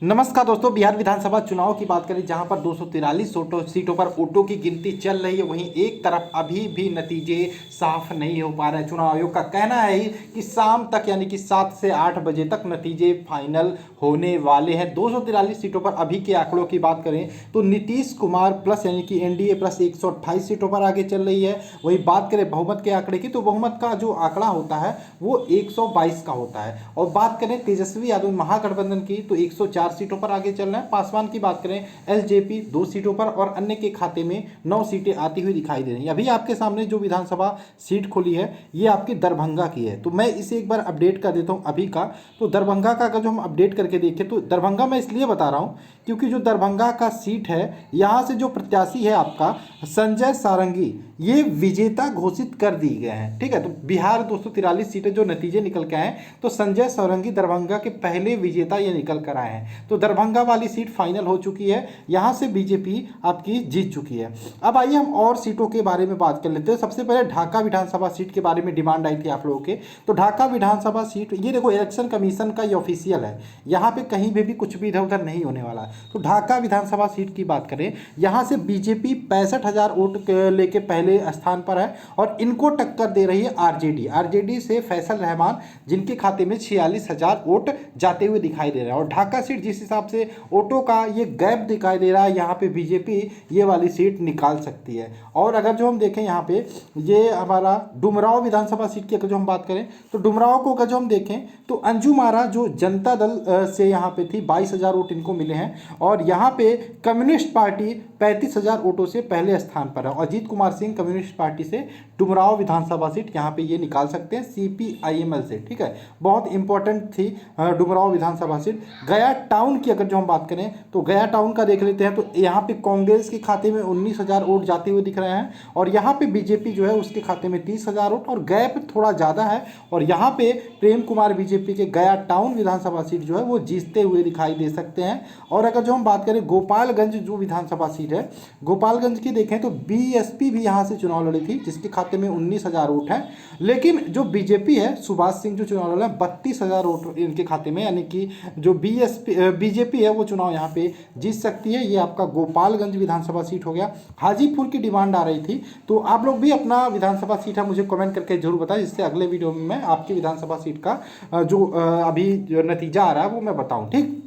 नमस्कार दोस्तों, बिहार विधानसभा चुनाव की बात करें जहां पर 243 सीटों पर वोटों की गिनती चल रही है। वहीं एक तरफ अभी भी नतीजे साफ नहीं हो पा रहे हैं। चुनाव आयोग का कहना है कि शाम तक यानी कि 7 से 8 बजे तक नतीजे फाइनल होने वाले हैं। 243 सीटों पर अभी के आंकड़ों की बात करें तो नीतीश कुमार प्लस यानी कि एनडीए प्लस 128 सीटों पर आगे चल रही है। वहीं बात करें बहुमत के आंकड़े की तो बहुमत का जो आंकड़ा होता है वो 122 का होता है। और बात करें तेजस्वी यादव महागठबंधन की तो 104 सीटों पर आगे चल रहे हैं। पासवान की बात करें एलजेपी 2 सीटों पर और अन्य के खाते में 9 सीटें आती हुई दिखाई दे रही हैं। अभी आपके सामने जो विधानसभा सीट खुली है ये आपकी दरभंगा की है, तो मैं इसे एक बार अपडेट कर देता हूं अभी का। तो दरभंगा का अगर जो हम अपडेट करके देखें तो दरभंगा मैं इसलिए बता रहा हूं क्योंकि जो दरभंगा का सीट है यहाँ से जो प्रत्याशी है आपका संजय सारंगी ये विजेता घोषित कर दी गए हैं। ठीक है, तो बिहार 243 सीटें जो नतीजे निकल के आए तो संजय सारंगी दरभंगा के पहले विजेता ये निकल कर आए हैं। तो दरभंगा वाली सीट फाइनल हो चुकी है, यहाँ से बीजेपी आपकी जीत चुकी है। अब आइए हम और सीटों के बारे में बात कर लेते हैं। सबसे पहले ढाका विधानसभा सीट के बारे में डिमांड आई थी आप लोगों के, तो ढाका विधानसभा सीट ये देखो इलेक्शन कमीशन का ये ऑफिशियल है, यहाँ पे कहीं भी कुछ भी इधर उधर नहीं होने वाला। तो ढाका विधानसभा सीट की बात करें यहाँ से बीजेपी 65,000 वोट लेके पहले स्थान पर है और इनको टक्कर दे रही है आरजेडी से फैसल रहमान जिनके खाते में 46,000 वोट जाते हुए दिखाई दे रहा है। और ढाका सीट जिस हिसाब से वोटों का ये गैप दिखाई दे रहा है यहाँ पे बीजेपी ये वाली सीट निकाल सकती है। और अगर जो हम देखें यहाँ पे ये हमारा डुमराव विधानसभा सीट की अगर जो हम बात करें तो डुमराव को अगर जो हम देखें तो अंजुम आरा जो जनता दल से यहाँ पे थी 22,000 वोट इनको मिले हैं और यहाँ पे कम्युनिस्ट पार्टी 35,000 वोटों से पहले स्थान पर है। और अजीत कुमार सिंह कम्युनिस्ट पार्टी से डुमराव विधानसभा सीट यहाँ पे ये निकाल सकते हैं सीपीआईएमएल से। ठीक है, बहुत इंपॉर्टेंट थी डुमराव विधानसभा सीट। गया टाउन की अगर जो हम बात करें तो गया टाउन का देख लेते हैं तो यहाँ पे कांग्रेस के खाते में 19,000 वोट जाते हुए दिख रहे हैं और यहाँ पे बीजेपी जो है उसके खाते में 30,000 वोट और गैप थोड़ा ज़्यादा है। और यहाँ पे प्रेम कुमार बीजेपी के गया टाउन विधानसभा सीट जो है वो जीतते हुए दिखाई दे सकते हैं। और अगर जो हम बात करें गोपालगंज जो विधानसभा सीट है गोपालगंज की देखें तो बीएसपी भी यहाँ से चुनाव लड़ी थी जिसके खाते में 19,000 वोट हैं। लेकिन जो बीजेपी है सुभाष सिंह जो चुनाव लड़ा 32,000 वोट इनके खाते में, यानी कि जो बीजेपी है वो चुनाव यहाँ पे जीत सकती है। ये आपका गोपालगंज विधानसभा सीट हो गया। हाजीपुर की डिमांड आ रही थी, तो आप लोग भी अपना विधानसभा सीट है मुझे कमेंट करके जरूर बताएं जिससे अगले वीडियो में मैं आपकी विधानसभा सीट का जो अभी जो नतीजा आ रहा है वो मैं बताऊँ। ठीक,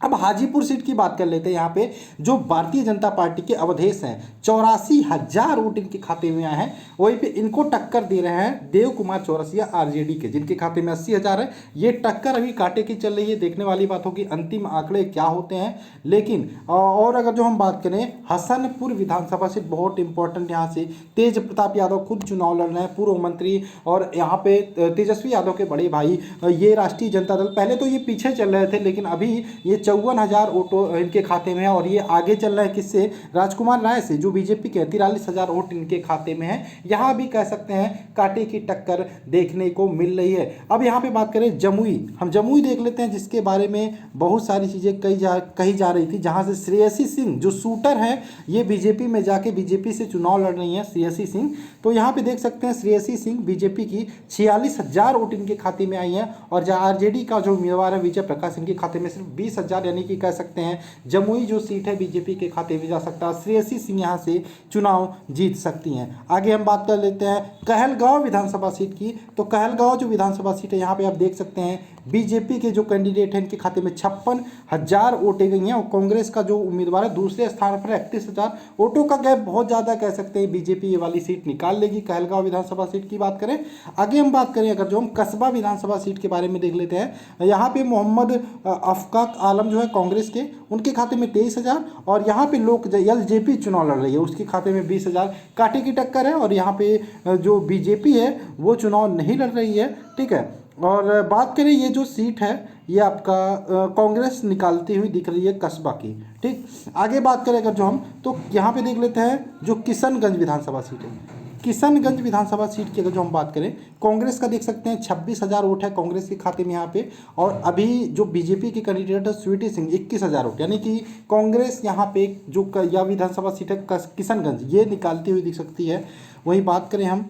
अब हाजीपुर सीट की बात कर लेते हैं। यहाँ पे जो भारतीय जनता पार्टी के अवधेश हैं 84,000 वोट इनके खाते में आए हैं। वहीं पे इनको टक्कर दे रहे हैं देव कुमार चौरसिया आरजेडी के जिनके खाते में 80,000 है। ये टक्कर अभी कांटे की चल रही है, देखने वाली बात होगी अंतिम आंकड़े क्या होते हैं। लेकिन और अगर जो हम बात करें हसनपुर विधानसभा सीट बहुत इंपॉर्टेंट, यहाँ से तेज प्रताप यादव खुद चुनाव लड़ रहे हैं, पूर्व मंत्री और यहाँ पे तेजस्वी यादव के बड़े भाई ये राष्ट्रीय जनता दल पहले तो ये पीछे चल रहे थे लेकिन अभी ये 54,000 वोट इनके खाते में है और ये आगे चल रहा है किससे राजकुमार राय से जो बीजेपी के 43,000 वोट इनके खाते में है। यहाँ भी कह सकते हैं कांटे की टक्कर देखने को मिल रही है। अब यहाँ पे बात करें जमुई, हम जमुई देख लेते हैं जिसके बारे में बहुत सारी चीज़ें कही जा रही थी, जहाँ से श्रेयसी सिंह जो शूटर हैं ये बीजेपी में जाके बीजेपी से चुनाव लड़ रही हैं श्रेयसी सिंह। तो यहाँ पे देख सकते हैं श्रेयसी सिंह बीजेपी की 46,000 वोट इनके खाते में आई हैं और आरजेडी का जो उम्मीदवार है विजय प्रकाश इनके खाते में सिर्फ 20,000, यानी कि कह सकते हैं जमुई जो सीट है बीजेपी के खाते में जा सकता है। श्रेयसी सिंह यहाँ से चुनाव जीत सकती हैं। आगे हम बात कर लेते हैं कहलगांव विधानसभा सीट की, तो कहलगांव जो विधानसभा सीट है यहाँ पे आप देख सकते हैं बीजेपी के जो कैंडिडेट हैं इनके खाते में 56,000 वोटें गई हैं और कांग्रेस का जो उम्मीदवार है दूसरे स्थान पर 31,000 वोटों का गैप बहुत ज़्यादा, कह सकते हैं बीजेपी ये वाली सीट निकाल लेगी कहलगांव विधानसभा सीट की बात करें। आगे हम बात करें अगर जो हम कस्बा विधानसभा सीट के बारे में देख लेते हैं, यहाँ पे मोहम्मद अफकाक आलम जो है कांग्रेस के उनके खाते में 23,000 और यहाँ पे लोग एलजेपी चुनाव लड़ रही है उसके खाते में 20,000, कांटे की टक्कर है। और यहाँ पे जो बीजेपी है वो चुनाव नहीं लड़ रही है। ठीक है, और बात करें ये जो सीट है ये आपका कांग्रेस निकालती हुई दिख रही है कस्बा की। ठीक, आगे बात करें अगर जो हम तो यहाँ पे देख लेते हैं जो किशनगंज विधानसभा सीट है। किशनगंज विधानसभा सीट की अगर जो हम बात करें कांग्रेस का देख सकते हैं 26,000 वोट है कांग्रेस के खाते में यहाँ पे और अभी जो बीजेपी की कैंडिडेट है स्वीटी सिंह 21,000 वोट, यानी कि कांग्रेस यहाँ पे जो यह विधानसभा सीट है किशनगंज ये निकालती हुई दिख सकती है। वहीं बात करें हम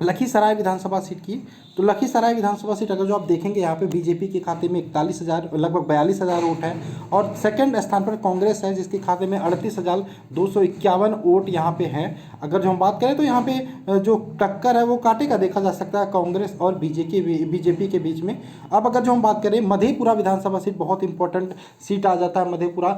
लखीसराय विधानसभा सीट की तो लखीसराय विधानसभा सीट अगर जो आप देखेंगे यहाँ पे बीजेपी के खाते में 41,000 लगभग 42,000 वोट है, और सेकंड स्थान पर कांग्रेस है जिसके खाते में 38,251 वोट यहाँ पे हैं। अगर जो हम बात करें तो यहाँ पे जो टक्कर है वो कांटे का देखा जा सकता है कांग्रेस और बीजेपी के बीच में। अब अगर जो हम बात करें मधेपुरा विधानसभा सीट, बहुत इंपॉर्टेंट सीट आ जाता है मधेपुरा,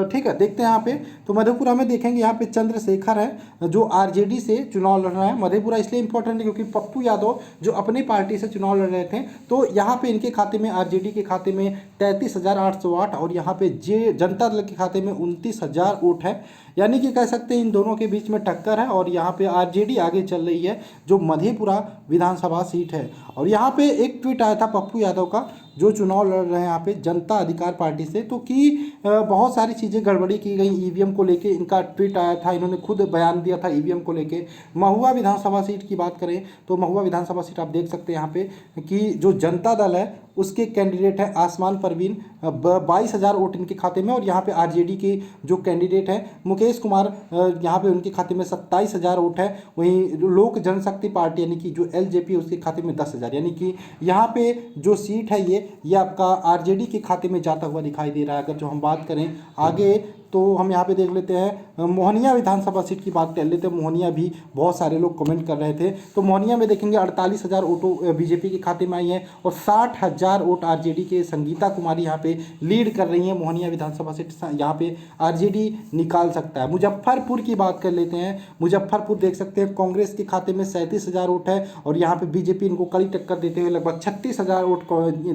ठीक है, देखते हैं यहाँ पे। तो मधेपुरा में देखेंगे यहाँ पे चंद्रशेखर है जो आरजेडी से चुनाव लड़ रहा है। मधेपुरा इसलिए इंपॉर्टेंट है क्योंकि पप्पू यादव जो अपनी पार्टी से चुनाव लड़ रहे थे, तो यहाँ पे इनके खाते में आरजेडी के खाते में 33,808 और यहाँ पे जनता दल के खाते में 29,000 वोट है। यानी कि कह सकते हैं इन दोनों के बीच में टक्कर है और यहाँ पे आरजेडी आगे चल रही है जो मधेपुरा विधानसभा सीट है। और यहाँ पे एक ट्वीट आया था पप्पू यादव का जो चुनाव लड़ रहे हैं यहाँ पे जनता अधिकार पार्टी से, तो कि बहुत सारी चीज़ें गड़बड़ी की गई ईवीएम को लेके, इनका ट्वीट आया था, इन्होंने खुद बयान दिया था ईवीएम को लेके। महुआ विधानसभा सीट की बात करें तो महुआ विधानसभा सीट आप देख सकते हैं यहाँ पे कि जो जनता दल है उसके कैंडिडेट है आसमान परवीन, 22,000 वोट इनके खाते में, और यहाँ पे आरजेडी के जो कैंडिडेट है मुकेश कुमार, यहाँ पे उनके खाते में 27,000 वोट है। वहीं लोक जनशक्ति पार्टी यानी कि जो एलजेपी उसके खाते में 10,000, यानी कि यहाँ पे जो सीट है ये आपका आरजेडी के खाते में जाता हुआ दिखाई दे रहा है। अगर जो हम बात करें आगे तो हम यहाँ पे देख लेते हैं मोहनिया विधानसभा सीट की बात कर लेते हैं। मोहनिया भी बहुत सारे लोग कमेंट कर रहे थे, तो मोहनिया में देखेंगे 48,000 वोटों बीजेपी के खाते में आई है और 60,000 वोट आरजेडी के संगीता कुमारी यहाँ पे लीड कर रही हैं। मोहनिया विधानसभा सीट यहाँ पे आरजेडी निकाल सकता है। मुजफ्फरपुर की बात कर लेते हैं। मुजफ्फरपुर देख सकते हैं कांग्रेस के खाते में 37,000 वोट है और यहाँ पे बीजेपी इनको कड़ी टक्कर देते हुए लगभग 36,000 वोट,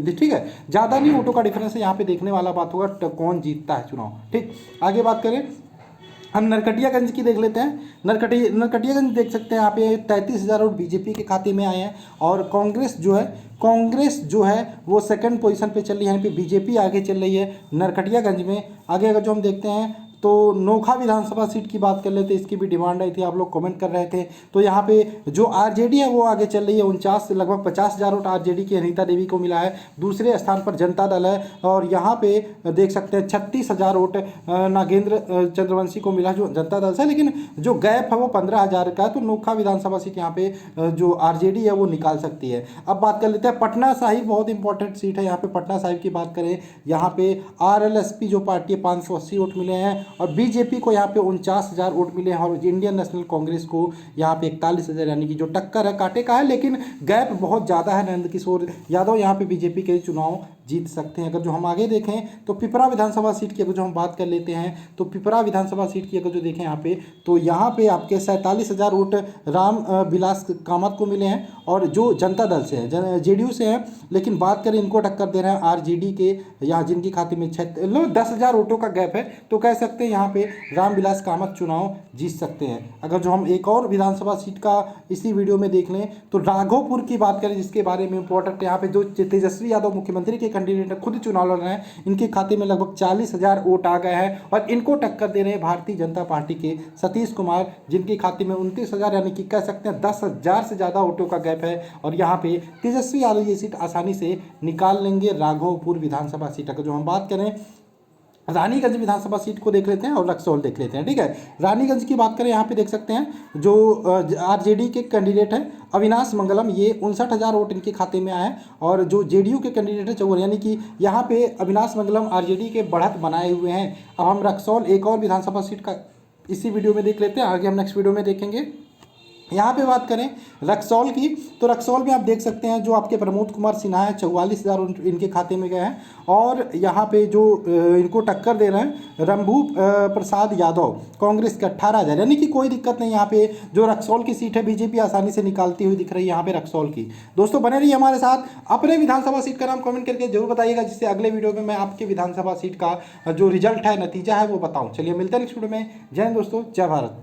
ठीक है, ज़्यादा नहीं वोटों का डिफरेंस है। यहाँ पे देखने वाला बात होगा कौन जीतता है चुनाव। ठीक, आगे बात करें हम नरकटियागंज की देख लेते हैं। नरकटियागंज देख सकते हैं यहाँ पे 33,000 वोट बीजेपी के खाते में आए हैं और कांग्रेस जो है वो सेकंड पोजीशन पे चल रही है, यहाँ पे बीजेपी आगे चल रही है नरकटियागंज में। आगे अगर जो हम देखते हैं तो नोखा विधानसभा सीट की बात कर लेते हैं, इसकी भी डिमांड आई थी, आप लोग कमेंट कर रहे थे। तो यहाँ पे जो आरजेडी है वो आगे चल रही है, 49 लगभग 50,000 वोट आरजेडी की अनीता देवी को मिला है। दूसरे स्थान पर जनता दल है और यहाँ पे देख सकते हैं 36,000 वोट नागेंद्र चंद्रवंशी को मिला जो जनता दल से, लेकिन जो गैप है वो 15,000 का है। तो नोखा विधानसभा सीट यहाँ पे जो आरजेडी है वो निकाल सकती है। अब बात कर लेते हैं पटना साहिब, बहुत इंपॉर्टेंट सीट है। यहाँ पे पटना साहिब की बात करें, यहाँ पे आरएलएसपी जो पार्टी है 580 वोट मिले हैं और बीजेपी को यहाँ पे 49,000 वोट मिले हैं और इंडियन नेशनल कांग्रेस को यहाँ पे 41,000, यानी कि जो टक्कर है कांटे का है, लेकिन गैप बहुत ज़्यादा है। नंद किशोर यादव यहाँ पे बीजेपी के चुनाव जीत सकते हैं। अगर जो हम आगे देखें तो पिपरा विधानसभा सीट की अगर जो हम बात कर लेते हैं तो पिपरा विधानसभा सीट की अगर जो देखें यहाँ पे तो यहाँ पे आपके 47,000 वोट राम विलास कामत को मिले हैं और जो जनता दल से है, जेडीयू से हैं, लेकिन बात करें इनको टक्कर दे रहे हैं आरजेडी के, यहाँ जिनकी खाते में 10,000 वोटों का गैप है। तो कह सकते हैं यहाँ पे रामविलास कामत चुनाव जीत सकते हैं। अगर जो हम एक और विधानसभा सीट का इसी वीडियो में देख लें तो राघोपुर की बात करें, जिसके बारे में इंपॉर्टेंट, यहाँ पे जो तेजस्वी यादव मुख्यमंत्री के कैंडिडेट खुद चुनाव लड़ रहे हैं, इनके खाते में लगभग 40,000 वोट आ गए हैं और इनको टक्कर दे रहे हैं भारतीय जनता पार्टी के सतीश कुमार, जिनके खाते में 29,000, यानी कि कह सकते हैं 10,000 से ज़्यादा वोटों का गैप है और यहाँ पे तेजस्वी यादव ये सीट आसानी से निकाल लेंगे, राघोपुर विधानसभा सीट। अगर जो हम बात करें रानीगंज विधानसभा सीट को देख लेते हैं और रक्सौल देख लेते हैं। ठीक है, रानीगंज की बात करें, यहाँ पे देख सकते हैं जो आरजेडी के कैंडिडेट हैं अविनाश मंगलम, ये 59,000 वोट इनके खाते में आए और जो जेडीयू के कैंडिडेट है 54, यानी कि यहाँ पे अविनाश मंगलम आरजेडी के बढ़त बनाए हुए हैं। अब हम रक्सौल एक और विधानसभा सीट का इसी वीडियो में देख लेते हैं, आगे हम नेक्स्ट वीडियो में देखेंगे। यहाँ पे बात करें रक्सौल की तो रक्सौल में आप देख सकते हैं जो आपके प्रमोद कुमार सिन्हा है 44,000 इनके खाते में गए हैं और यहाँ पे जो इनको टक्कर दे रहे हैं रंभू प्रसाद यादव कांग्रेस के 18,000, यानी कि कोई दिक्कत नहीं। यहाँ पे जो रक्सौल की सीट है बीजेपी आसानी से निकालती हुई दिख रही है यहाँ पे रक्सौल की। दोस्तों बने रहिए हमारे साथ, अपने विधानसभा सीट का नाम कमेंट करके जरूर बताइएगा, जिससे अगले वीडियो में मैं आपके विधानसभा सीट का जो रिजल्ट है, नतीजा है वो बताऊँ। चलिए मिलते हैं नेक्स्ट वीडियो में। जय हिंद दोस्तों, जय भारत।